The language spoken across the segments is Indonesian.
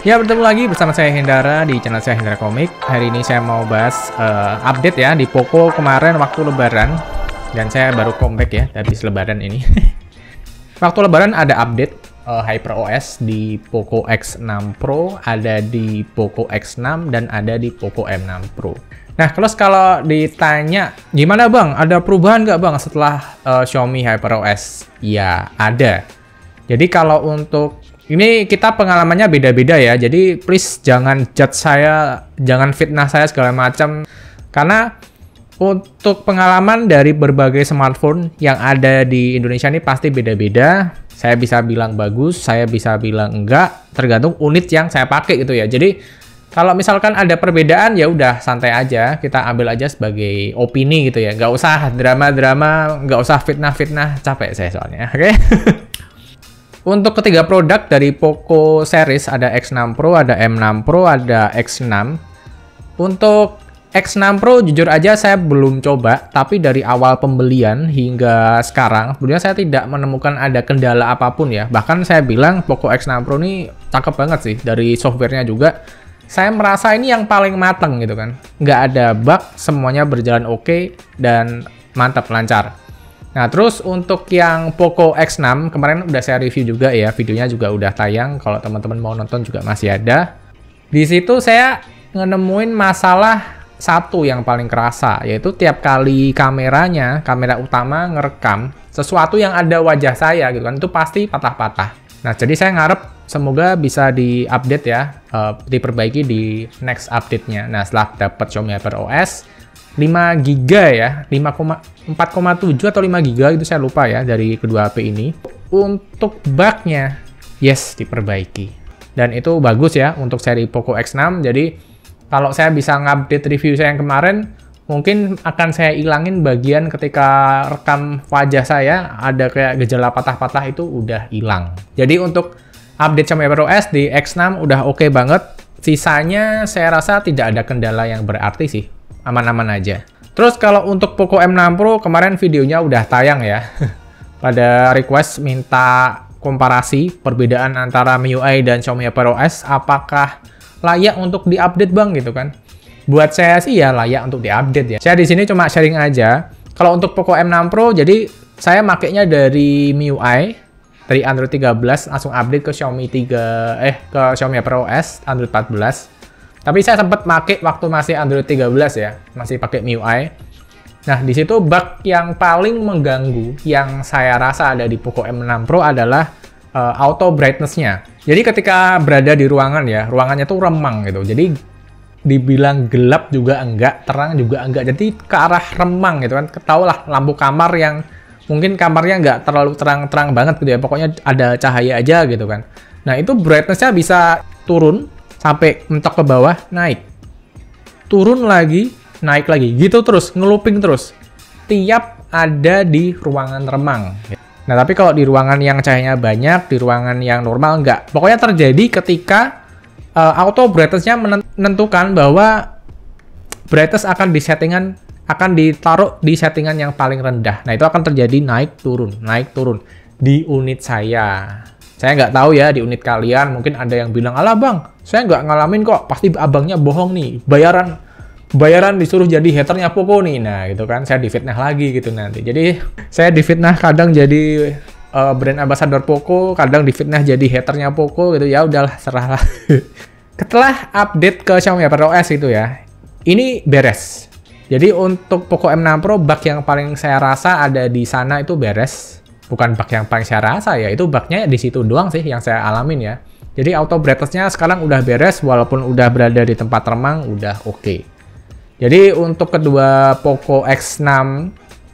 Ya, bertemu lagi bersama saya Hendara di channel saya Hendara Komik. Hari ini saya mau bahas update ya di Poco kemarin waktu lebaran. Dan saya baru comeback ya habis lebaran ini. Waktu lebaran ada update HyperOS di Poco X6 Pro, ada di Poco X6 dan ada di Poco M6 Pro. Nah, kalau ditanya gimana bang, ada perubahan nggak bang setelah Xiaomi HyperOS? Ya, ada. Jadi kalau untuk ini kita pengalamannya beda-beda ya, jadi please jangan judge saya, jangan fitnah saya segala macam. Karena untuk pengalaman dari berbagai smartphone yang ada di Indonesia ini pasti beda-beda. Saya bisa bilang bagus, saya bisa bilang enggak, tergantung unit yang saya pakai gitu ya. Jadi kalau misalkan ada perbedaan ya udah santai aja, kita ambil aja sebagai opini gitu ya. Nggak usah drama-drama, nggak usah fitnah-fitnah, capek saya soalnya, oke? Untuk ketiga produk dari Poco series ada X6 Pro, ada M6 Pro, ada X6. Untuk X6 Pro jujur aja saya belum coba, tapi dari awal pembelian hingga sekarang sebenarnya saya tidak menemukan ada kendala apapun ya. Bahkan saya bilang Poco X6 Pro ini cakep banget sih, dari softwarenya juga. Saya merasa ini yang paling mateng gitu kan. Nggak ada bug, semuanya berjalan oke dan mantap, lancar. Nah, terus untuk yang Poco X6, kemarin udah saya review juga ya, videonya juga udah tayang, kalau teman-teman mau nonton juga masih ada. Di situ saya nemuin masalah satu yang paling kerasa, yaitu tiap kali kamera utama ngerekam, sesuatu yang ada wajah saya gitu kan, itu pasti patah-patah. Nah, jadi saya ngarep semoga bisa diupdate ya, diperbaiki di next update-nya. Nah, setelah dapat Xiaomi HyperOS, 5 GB ya, 4,7 atau 5 GB itu saya lupa ya dari kedua HP ini. Untuk bug-nya, yes, diperbaiki. Dan itu bagus ya untuk seri Poco X6. Jadi kalau saya bisa ngupdate review saya yang kemarin, mungkin akan saya ilangin bagian ketika rekam wajah saya ada kayak gejala patah-patah itu udah hilang. Jadi untuk update Xiaomi HyperOS di X6 udah oke banget. Sisanya saya rasa tidak ada kendala yang berarti sih. Aman-aman aja. Terus kalau untuk Poco M6 Pro kemarin videonya udah tayang ya. Pada request minta komparasi perbedaan antara MIUI dan Xiaomi HyperOS, apakah layak untuk diupdate bang gitu kan? Buat saya sih ya layak untuk diupdate ya. Saya di sini cuma sharing aja. Kalau untuk Poco M6 Pro, jadi saya makainya dari MIUI, dari Android 13 langsung update ke Xiaomi Xiaomi HyperOS Android 14. Tapi saya sempat pakai waktu masih Android 13 ya, masih pakai MIUI. Nah, di situ bug yang paling mengganggu yang saya rasa ada di Poco M6 Pro adalah auto brightness-nya. Jadi ketika berada di ruangan ya, ruangannya tuh remang gitu. Jadi dibilang gelap juga enggak, terang juga enggak. Jadi ke arah remang gitu kan. Ketahuilah lampu kamar yang mungkin kamarnya enggak terlalu terang-terang banget gitu ya. Pokoknya ada cahaya aja gitu kan. Nah, itu brightness-nya bisa turun sampai mentok ke bawah, naik. Turun lagi, naik lagi. Gitu terus, ngeluping terus. Tiap ada di ruangan remang. Nah, tapi kalau di ruangan yang cahayanya banyak, di ruangan yang normal, enggak. Pokoknya terjadi ketika auto brightness-nya menentukan bahwa brightness akan ditaruh di settingan yang paling rendah. Nah, itu akan terjadi naik turun di unit saya. Saya nggak tahu ya di unit kalian, mungkin ada yang bilang, alah bang, saya nggak ngalamin kok, pasti abangnya bohong nih, bayaran disuruh jadi haternya Poco nih. Nah gitu kan, saya difitnah lagi gitu nanti. Jadi saya difitnah kadang jadi brand ambassador Poco, kadang difitnah jadi haternya Poco gitu, ya udahlah, serahlah. Setelah update ke Xiaomi HyperOS itu ya, ini beres. Jadi untuk Poco M6 Pro, bug yang paling saya rasa ada di sana itu beres. Bukan bug yang paling saya rasa ya, itu bugnya di situ doang sih yang saya alamin ya. Jadi auto brightness-nya sekarang udah beres, walaupun udah berada di tempat remang, udah oke. Jadi untuk kedua Poco X6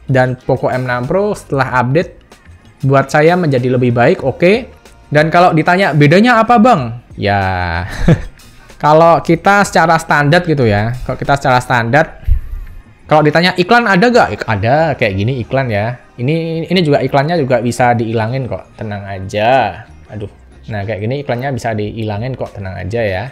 dan Poco M6 Pro setelah update, buat saya menjadi lebih baik, oke. Dan kalau ditanya bedanya apa bang? Ya, kalau kita secara standar gitu ya, kalau ditanya iklan ada gak? Ada, kayak gini iklan ya. Ini juga iklannya juga bisa dihilangin kok, tenang aja. Aduh, nah kayak gini iklannya bisa dihilangin kok, tenang aja ya.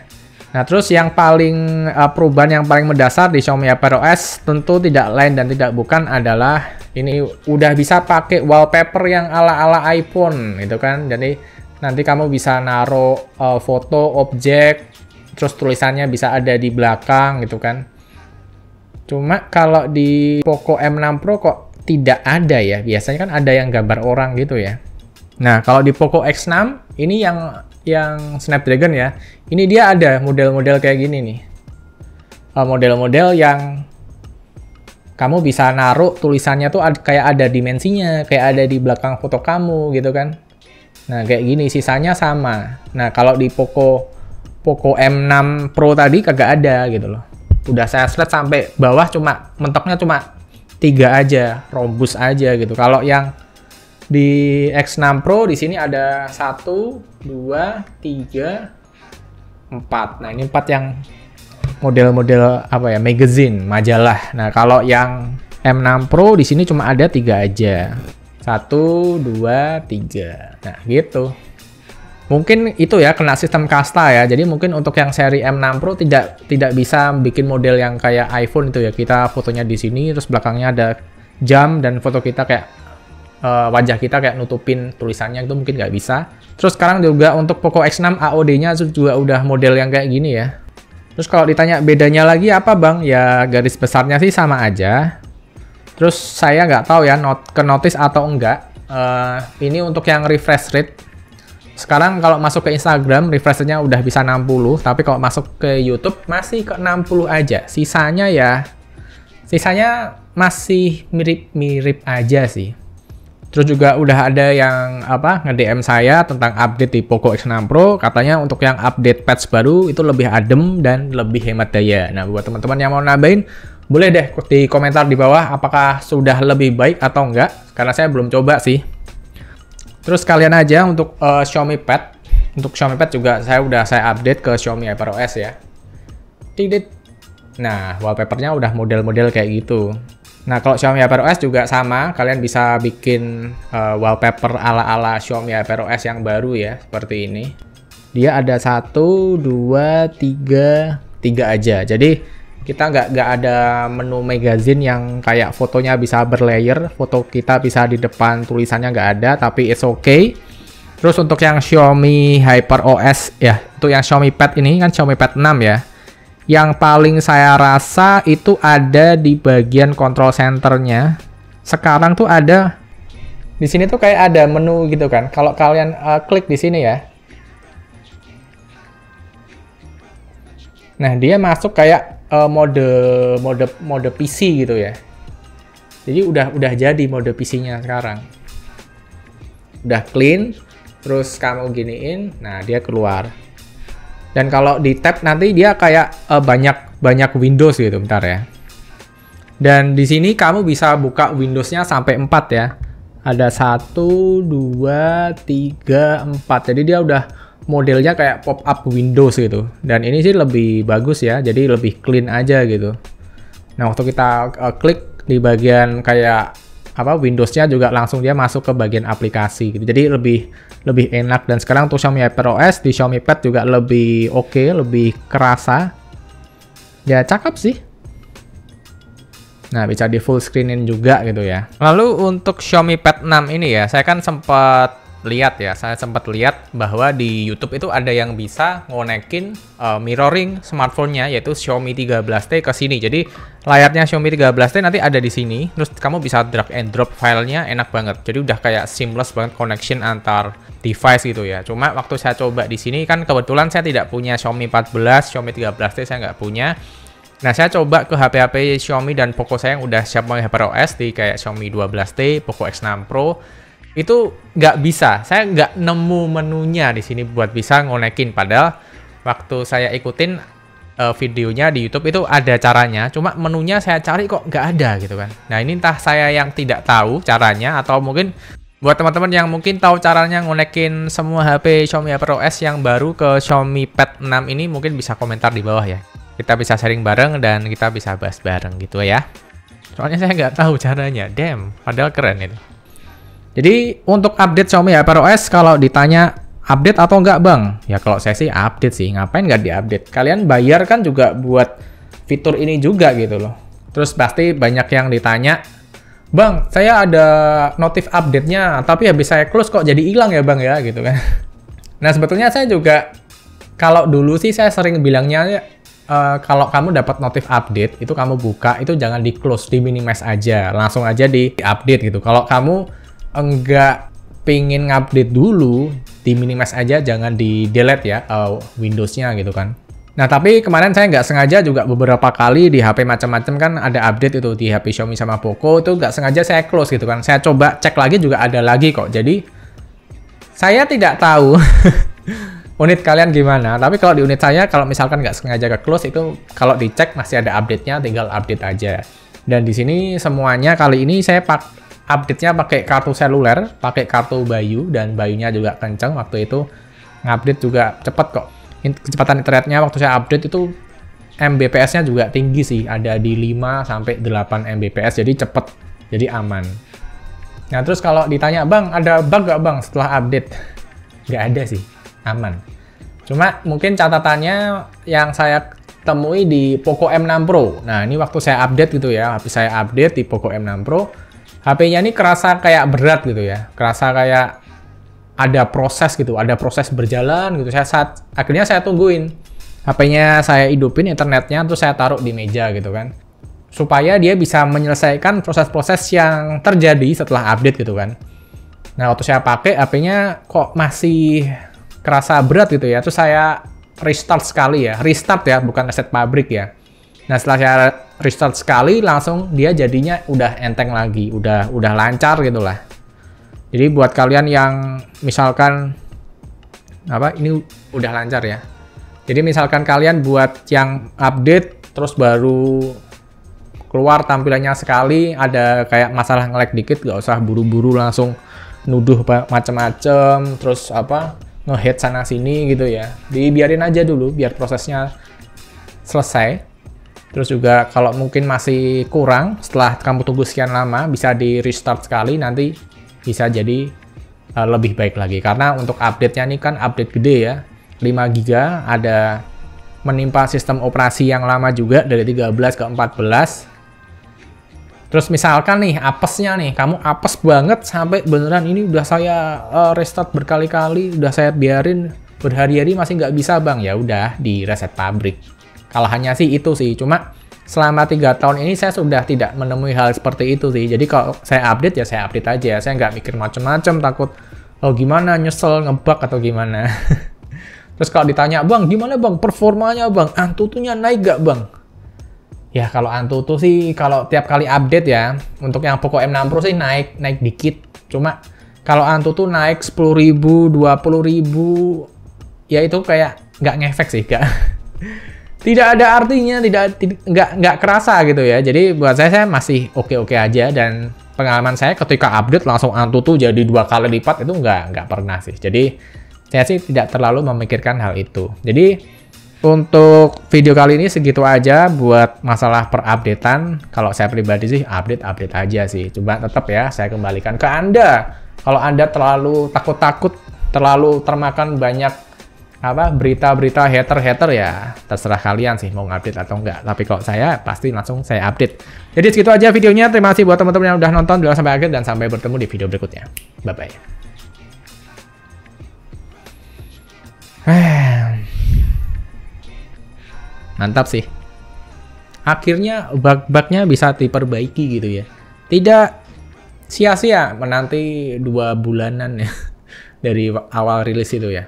Nah, terus yang paling perubahan yang paling mendasar di Xiaomi HyperOS tentu tidak lain dan tidak bukan adalah ini udah bisa pakai wallpaper yang ala-ala iPhone gitu kan. Jadi Nanti kamu bisa naruh foto, objek, terus tulisannya bisa ada di belakang gitu kan. Cuma kalau di Poco M6 Pro kok tidak ada ya. Biasanya kan ada yang gambar orang gitu ya. Nah, kalau di Poco X6 ini yang Snapdragon ya. Ini dia ada model-model kayak gini nih. Model-model yang kamu bisa naruh tulisannya tuh kayak ada dimensinya, kayak ada di belakang foto kamu gitu kan. Nah, kayak gini, sisanya sama. Nah, kalau di Poco M6 Pro tadi kagak ada gitu loh. Udah saya slide sampai bawah mentoknya cuma 3 aja, robust aja gitu. Kalau yang di X6 Pro di sini ada 1, 2, 3, 4. Nah, ini 4 yang model-model apa ya, magazine, majalah. Nah, kalau yang M6 Pro di sini cuma ada 3 aja. 1, 2, 3. Nah, gitu. Mungkin itu ya kena sistem kasta ya. Jadi mungkin untuk yang seri M6 Pro tidak bisa bikin model yang kayak iPhone itu ya. Kita fotonya di sini terus belakangnya ada jam dan foto kita kayak wajah kita kayak nutupin tulisannya, itu mungkin nggak bisa. Terus sekarang juga untuk Poco X6 AOD-nya juga udah model yang kayak gini ya. Terus kalau ditanya bedanya lagi apa bang? Ya garis besarnya sih sama aja. Terus saya nggak tahu ya ke notice atau enggak. Ini untuk yang refresh rate. Sekarang kalau masuk ke Instagram refresh rate-nya udah bisa 60, tapi kalau masuk ke YouTube masih ke 60 aja. Sisanya masih mirip-mirip aja sih. Terus juga udah ada yang nge-DM saya tentang update di Poco X6 Pro. Katanya untuk yang update patch baru itu lebih adem dan lebih hemat daya. Nah, buat teman-teman yang mau nambahin, boleh deh di komentar di bawah apakah sudah lebih baik atau enggak. Karena saya belum coba sih. Terus kalian aja untuk Xiaomi Pad. Untuk Xiaomi Pad juga saya update ke Xiaomi HyperOS ya. Tidit. Nah, wallpapernya udah model-model kayak gitu. Nah, kalau Xiaomi HyperOS juga sama, kalian bisa bikin wallpaper ala-ala Xiaomi HyperOS yang baru ya, seperti ini. Dia ada 1, 2, 3 aja. Jadi kita nggak ada menu magazine yang kayak fotonya bisa berlayer, foto kita bisa di depan, tulisannya nggak ada, tapi it's okay. Terus untuk yang Xiaomi HyperOS ya, itu yang Xiaomi Pad ini kan Xiaomi Pad 6 ya. Yang paling saya rasa itu ada di bagian control centernya. Sekarang tuh ada di sini tuh kayak ada menu gitu kan. Kalau kalian klik di sini ya. Nah, dia masuk kayak mode PC gitu ya. Jadi udah jadi mode PC-nya sekarang. Udah clean, terus kamu giniin, nah dia keluar. Dan kalau di tab nanti dia kayak banyak Windows gitu, bentar ya. Dan di sini kamu bisa buka Windows-nya sampai 4 ya. Ada 1, 2, 3, 4. Jadi dia udah modelnya kayak pop-up Windows gitu. Dan ini sih lebih bagus ya, jadi lebih clean aja gitu. Nah, waktu kita klik di bagian kayak Windows-nya juga langsung dia masuk ke bagian aplikasi gitu. Jadi lebih enak. Dan sekarang untuk Xiaomi HyperOS di Xiaomi Pad juga lebih oke, lebih kerasa. Ya cakep sih. Nah, bisa di full screenin juga gitu ya. Lalu untuk Xiaomi Pad 6 ini ya, saya kan sempat lihat bahwa di YouTube itu ada yang bisa ngonekin mirroring smartphone-nya, yaitu Xiaomi 13T ke sini. Jadi layarnya Xiaomi 13T nanti ada di sini, terus kamu bisa drag and drop filenya, enak banget. Jadi udah kayak seamless banget connection antar device gitu ya. Cuma waktu saya coba di sini kan kebetulan saya tidak punya Xiaomi 14, Xiaomi 13T saya nggak punya. Nah, saya coba ke HP-HP Xiaomi dan Poco saya yang udah Xiaomi HyperOS di kayak Xiaomi 12T, Poco X6 Pro. Itu nggak bisa, saya nggak nemu menunya di sini buat bisa ngonekin. Padahal waktu saya ikutin videonya di YouTube itu ada caranya, cuma menunya saya cari kok nggak ada gitu kan. Nah, ini entah saya yang tidak tahu caranya, atau mungkin buat teman-teman yang mungkin tahu caranya ngonekin semua HP Xiaomi HyperOS yang baru ke Xiaomi Pad 6 ini, mungkin bisa komentar di bawah ya. Kita bisa sharing bareng dan kita bisa bahas bareng gitu ya. Soalnya saya nggak tahu caranya, damn, padahal keren itu. Jadi untuk update Xiaomi HyperOS, kalau ditanya update atau enggak bang? Ya kalau saya sih update sih, ngapain nggak diupdate? Kalian bayar kan juga buat fitur ini juga gitu loh. Terus pasti banyak yang ditanya, bang saya ada notif update-nya, tapi habis saya close kok jadi hilang ya bang ya gitu kan. Nah, sebetulnya saya juga, kalau dulu sih saya sering bilangnya, kalau kamu dapat notif update, itu kamu buka, itu jangan di close, di minimize aja. Langsung aja di update gitu. Kalau kamu enggak pengen ngupdate dulu, di minimize aja, jangan di delete ya Windows-nya gitu kan. Nah, tapi kemarin saya nggak sengaja juga beberapa kali di HP macam-macam kan ada update itu di HP Xiaomi sama Poco, itu nggak sengaja saya close gitu kan. Saya coba cek lagi juga ada lagi kok. Jadi, saya tidak tahu unit kalian gimana, tapi kalau di unit saya, kalau misalkan nggak sengaja ke close, itu kalau dicek masih ada update-nya, tinggal update aja. Dan di sini semuanya kali ini saya update-nya pakai kartu seluler, pakai kartu Bayu, dan Bayunya juga kenceng waktu itu. Ngupdate juga cepet kok. Kecepatan internetnya waktu saya update itu Mbps-nya juga tinggi sih, ada di 5 sampai 8 Mbps, jadi cepet, jadi aman. Nah, terus kalau ditanya, Bang, ada bug nggak Bang setelah update? Nggak ada sih, aman. Cuma mungkin catatannya yang saya temui di Poco M6 Pro. Nah, ini waktu saya update gitu ya, habis saya update di Poco M6 Pro, HP-nya ini kerasa kayak berat gitu ya, kerasa kayak ada proses gitu, ada proses berjalan gitu. Akhirnya saya tungguin HP-nya, saya hidupin internetnya, terus saya taruh di meja gitu kan, supaya dia bisa menyelesaikan proses-proses yang terjadi setelah update gitu kan. Nah, waktu saya pakai HP-nya kok masih kerasa berat gitu ya, terus saya restart sekali ya, restart ya, bukan reset pabrik ya. Nah, setelah saya restart sekali, langsung dia jadinya udah enteng lagi, udah lancar gitu lah. Jadi buat kalian yang misalkan ini udah lancar ya. Jadi misalkan kalian buat yang update terus baru keluar tampilannya sekali, ada kayak masalah nge-lag dikit, nggak usah buru-buru langsung nuduh macem-macem, terus nge-hate sana sini gitu ya. Dibiarin aja dulu biar prosesnya selesai. Terus juga kalau mungkin masih kurang, setelah kamu tunggu sekian lama, bisa di restart sekali, nanti bisa jadi lebih baik lagi. Karena untuk update-nya ini kan update gede ya, 5 GB, ada menimpa sistem operasi yang lama juga dari 13 ke 14. Terus misalkan nih apesnya nih, kamu apes banget sampai beneran ini udah saya restart berkali-kali, udah saya biarin berhari-hari masih nggak bisa Bang, ya udah di reset pabrik. Kalahannya sih itu sih, cuma selama 3 tahun ini saya sudah tidak menemui hal seperti itu sih. Jadi kalau saya update ya saya update aja. Saya nggak mikir macam-macam, takut gimana, nyesel, ngebug atau gimana. Terus kalau ditanya, Bang, gimana Bang performanya Bang? Antutunya naik nggak Bang? Ya kalau Antutu sih, kalau tiap kali update ya, untuk yang Poco M6 Pro sih naik dikit. Cuma kalau Antutu naik 10.000, 20.000, ya itu kayak nggak ngefek sih, tidak ada artinya, nggak kerasa gitu ya. Jadi buat saya masih oke-oke aja, dan pengalaman saya ketika update langsung Antutu jadi 2 kali lipat itu nggak pernah sih. Jadi saya sih tidak terlalu memikirkan hal itu. Jadi untuk video kali ini segitu aja buat masalah perupdatean. Kalau saya pribadi sih update aja sih. Coba tetap ya saya kembalikan ke Anda. Kalau Anda terlalu takut-takut, terlalu termakan banyak berita-berita hater ya, terserah kalian sih mau update atau enggak. Tapi kalau saya pasti langsung saya update. Jadi segitu aja videonya. Terima kasih buat teman-teman yang udah nonton dulu sampai akhir, dan sampai bertemu di video berikutnya. Bye bye. Mantap sih. Akhirnya bug-bugnya bisa diperbaiki gitu ya. Tidak sia-sia menanti 2 bulanan ya dari awal rilis itu ya.